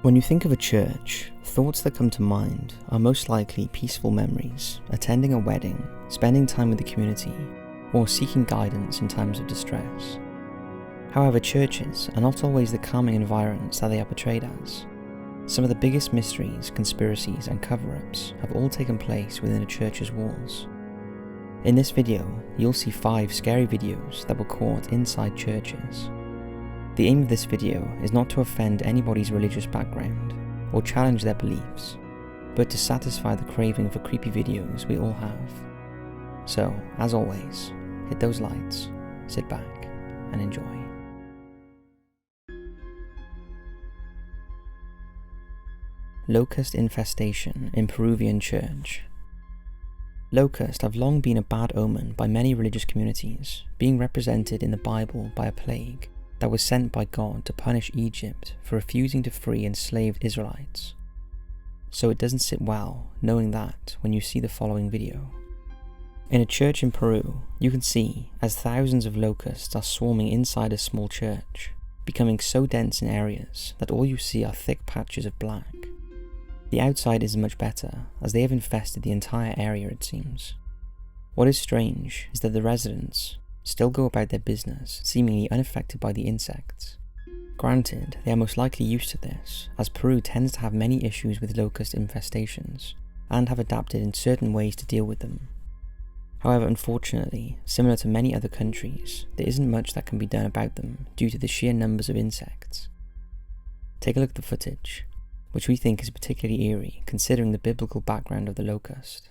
When you think of a church, thoughts that come to mind are most likely peaceful memories, attending a wedding, spending time with the community, or seeking guidance in times of distress. However, churches are not always the calming environments that they are portrayed as. Some of the biggest mysteries, conspiracies, and cover-ups have all taken place within a church's walls. In this video, you'll see 5 scary videos that were caught inside churches. The aim of this video is not to offend anybody's religious background or challenge their beliefs, but to satisfy the craving for creepy videos we all have. So, as always, hit those lights, sit back, and enjoy. Locust infestation in Peruvian church. Locusts have long been a bad omen by many religious communities, being represented in the Bible by a plague that was sent by God to punish Egypt for refusing to free enslaved Israelites. So it doesn't sit well knowing that when you see the following video. In a church in Peru, you can see as thousands of locusts are swarming inside a small church, becoming so dense in areas that all you see are thick patches of black. The outside isn't much better, as they have infested the entire area, it seems. What is strange is that the residents still go about their business, seemingly unaffected by the insects. Granted, they are most likely used to this, as Peru tends to have many issues with locust infestations, and have adapted in certain ways to deal with them. However, unfortunately, similar to many other countries, there isn't much that can be done about them due to the sheer numbers of insects. Take a look at the footage, which we think is particularly eerie considering the biblical background of the locust.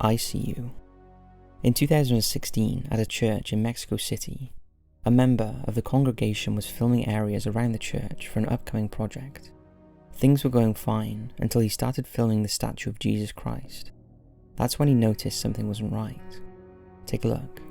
I see you. In 2016, at a church in Mexico City, a member of the congregation was filming areas around the church for an upcoming project. Things were going fine until he started filming the statue of Jesus Christ. That's when he noticed something wasn't right. Take a look.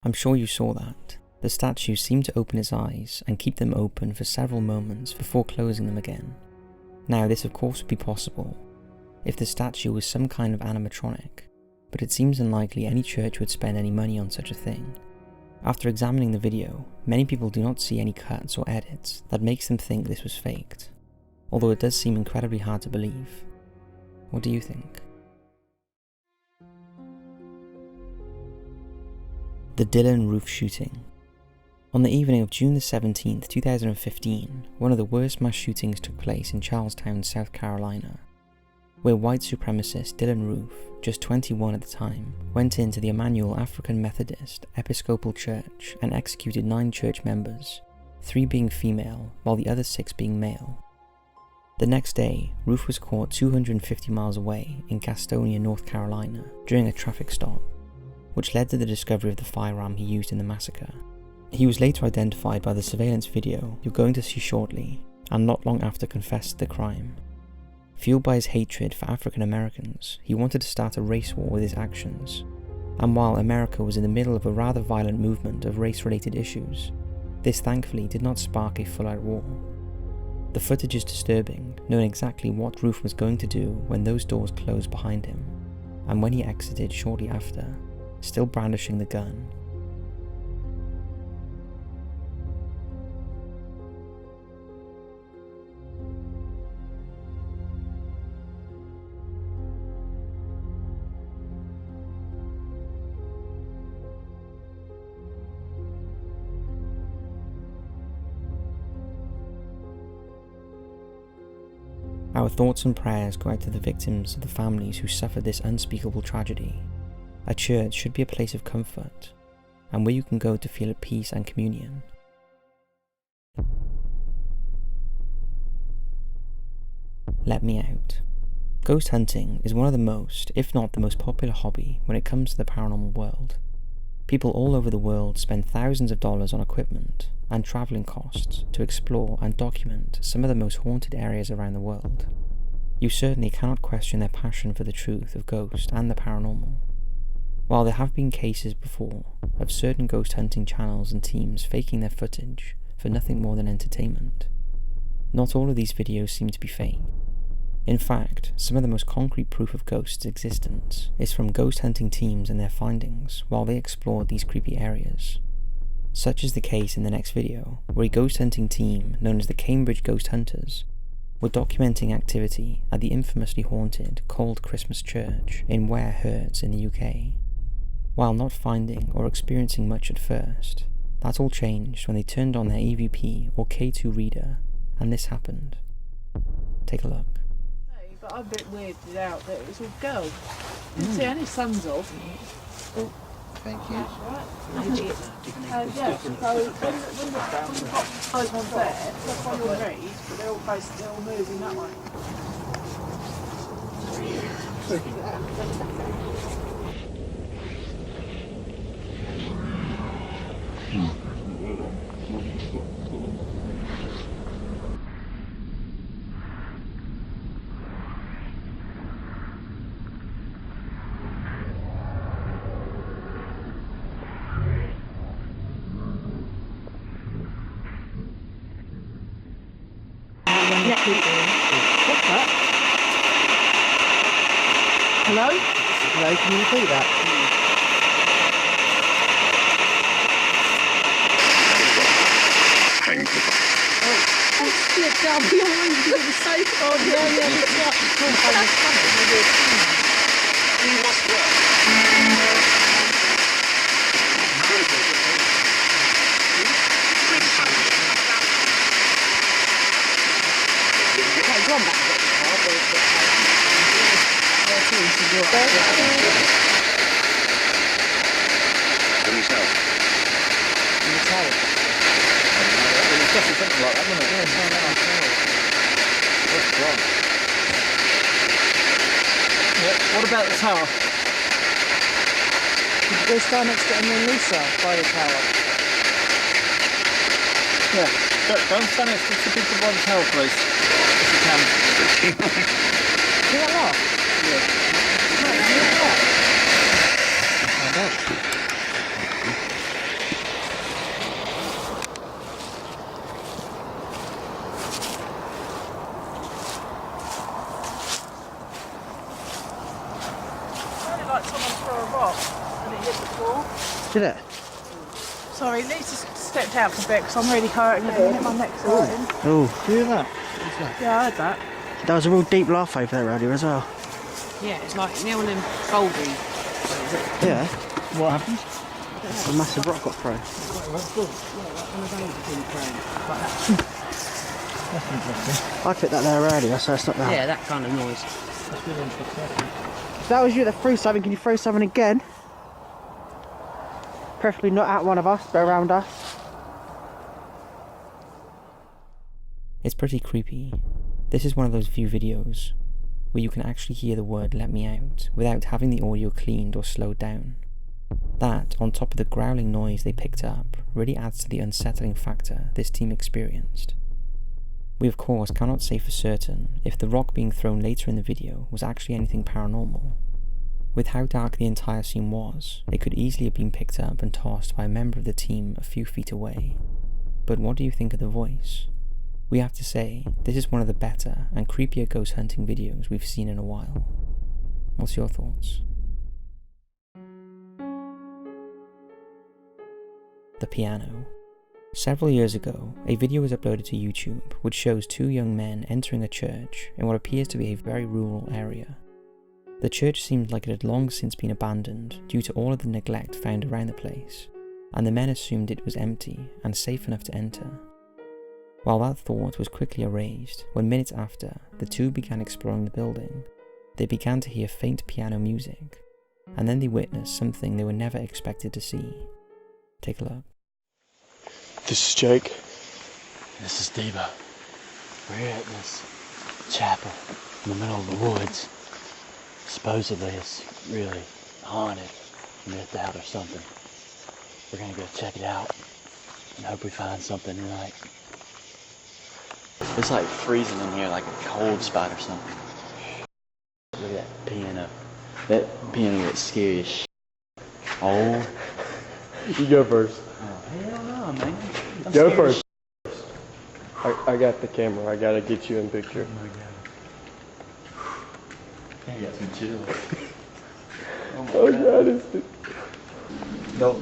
I'm sure you saw that. The statue seemed to open its eyes and keep them open for several moments before closing them again. Now, this of course would be possible if the statue was some kind of animatronic, but it seems unlikely any church would spend any money on such a thing. After examining the video, many people do not see any cuts or edits that makes them think this was faked, although it does seem incredibly hard to believe. What do you think? The Dylan Roof shooting. On the evening of June the 17th, 2015, one of the worst mass shootings took place in Charlestown, South Carolina, where white supremacist Dylan Roof, just 21 at the time, went into the Emmanuel African Methodist Episcopal Church and executed 9 church members, 3 being female while the other 6 being male. The next day, Roof was caught 250 miles away in Gastonia, North Carolina, during a traffic stop. which led to the discovery of the firearm he used in the massacre. He was later identified by the surveillance video you're going to see shortly, and not long after confessed to the crime. Fueled by his hatred for African Americans, he wanted to start a race war with his actions, and while America was in the middle of a rather violent movement of race-related issues, this thankfully did not spark a full-out war. The footage is disturbing, knowing exactly what Ruth was going to do when those doors closed behind him, and when he exited shortly after, still brandishing the gun. Our thoughts and prayers go out to the victims of the families who suffered this unspeakable tragedy. A church should be a place of comfort, and where you can go to feel at peace and communion. Let me out. Ghost hunting is one of the most, if not the most popular hobby when it comes to the paranormal world. People all over the world spend thousands of dollars on equipment and travelling costs to explore and document some of the most haunted areas around the world. You certainly cannot question their passion for the truth of ghosts and the paranormal. While there have been cases before of certain ghost hunting channels and teams faking their footage for nothing more than entertainment, not all of these videos seem to be fake. In fact, some of the most concrete proof of ghosts' existence is from ghost hunting teams and their findings while they explored these creepy areas. Such is the case in the next video, where a ghost hunting team known as the Cambridge Ghost Hunters were documenting activity at the infamously haunted Cold Christmas Church in Ware Herts in the UK. While not finding or experiencing much at first, that all changed when they turned on their EVP or K2 reader, and this happened. Take a look. But I'm a bit weirded out that it was all girls. Didn't see any sons of. Oh, thank you. Right. Yeah, so when the box one's there, that's on your read, but they're all moving that way. What's that? Hello? Hello, can you repeat that? Oh shit, down behind you with the safe on. Yeah, You must work. Go on back a bit. Can you tell? Can you tell? It's definitely something like that, isn't it? Yeah, it's not that. What's wrong? What about the tower? Did you go stand next to Emily and Lisa by the tower? Yeah. Don't stand next to the people by the tower, please. If you can. See that laugh? Yeah. See that laugh? I don't. Like someone threw a rock and it hit the floor. Did it? Sorry, Lisa stepped out for a bit because I'm really hurting at the minute. My neck's hurting. Oh, do you hear that? Yeah, I heard that. There was a real deep laugh over there earlier as well. Yeah, it's like near them folding. Yeah. What happened? A massive rock got thrown. I put that there earlier, so it's not that. Yeah, that kind of noise. If that was you that threw something, can you throw something again? Preferably not at one of us, but around us. It's pretty creepy. This is one of those few videos where you can actually hear the word "let me out" without having the audio cleaned or slowed down. That, on top of the growling noise they picked up, really adds to the unsettling factor this team experienced. We of course cannot say for certain if the rock being thrown later in the video was actually anything paranormal. With how dark the entire scene was, it could easily have been picked up and tossed by a member of the team a few feet away. But what do you think of the voice? We have to say, this is one of the better and creepier ghost hunting videos we've seen in a while. What's your thoughts? The piano. Several years ago, a video was uploaded to YouTube which shows two young men entering a church in what appears to be a very rural area. The church seemed like it had long since been abandoned due to all of the neglect found around the place, and the men assumed it was empty and safe enough to enter. While that thought was quickly erased when minutes after the two began exploring the building, they began to hear faint piano music, and then they witnessed something they were never expected to see. Take a look. This is Jake. This is Debo. We're at this chapel in the middle of the woods. Supposedly it's really haunted, mythed out or something. We're gonna go check it out and hope we find something tonight. It's like freezing in here, like a cold spot or something. Look at that piano. That piano gets scary as shit. Oh. You go first. Oh, hell no, man. I'm Go scared first. I got the camera. I gotta get you in picture. Oh my god. I got some chills. Oh god, it's... No.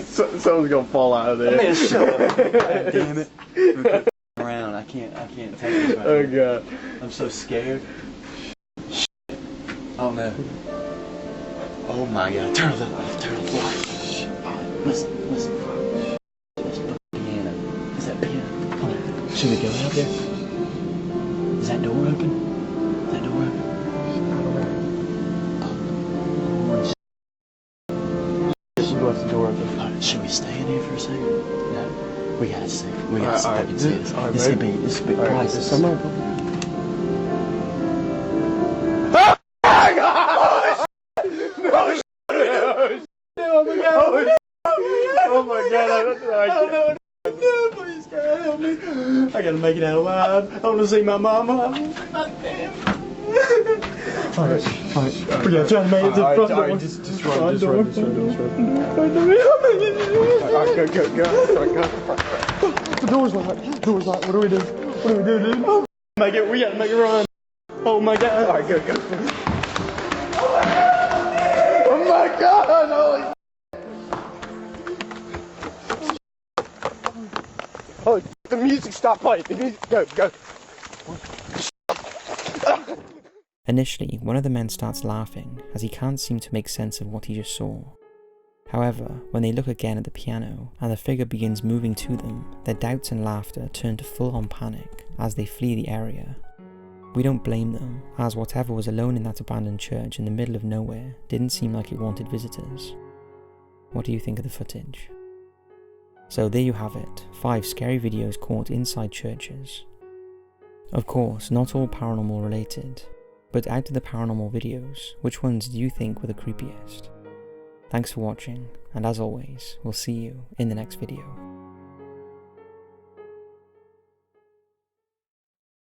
Something's gonna fall out of there. Man, shut up. God damn it. We're around. I can't take this right Oh now. god. I'm so scared. Oh no. Oh my god. Turn the light. Listen. This piano. Is that piano? Hold on. Should we go out there? Is that door open? Is that door open? She left the door open. Alright, should we stay in here for a second? No. We gotta see. We gotta see if I Alright, can see this. alright, This could baby. be Alright, priceless. is someone... Oh my god, No, please, God, help me. I gotta make it out alive. I wanna see my mama. Alright, we gotta try to make it to the front door. Just run. Go. The door's locked. What do we do? Dude? We gotta make it run. Oh my god. Alright, go. Oh my god, holy... Oh, the music stopped playing. The music, go. Initially, one of the men starts laughing as he can't seem to make sense of what he just saw. However, when they look again at the piano and the figure begins moving to them, their doubts and laughter turn to full-on panic as they flee the area. We don't blame them, as whatever was alone in that abandoned church in the middle of nowhere didn't seem like it wanted visitors. What do you think of the footage? So there you have it, 5 scary videos caught inside churches. Of course, not all paranormal related, but out of the paranormal videos, which ones do you think were the creepiest? Thanks for watching, and as always, we'll see you in the next video.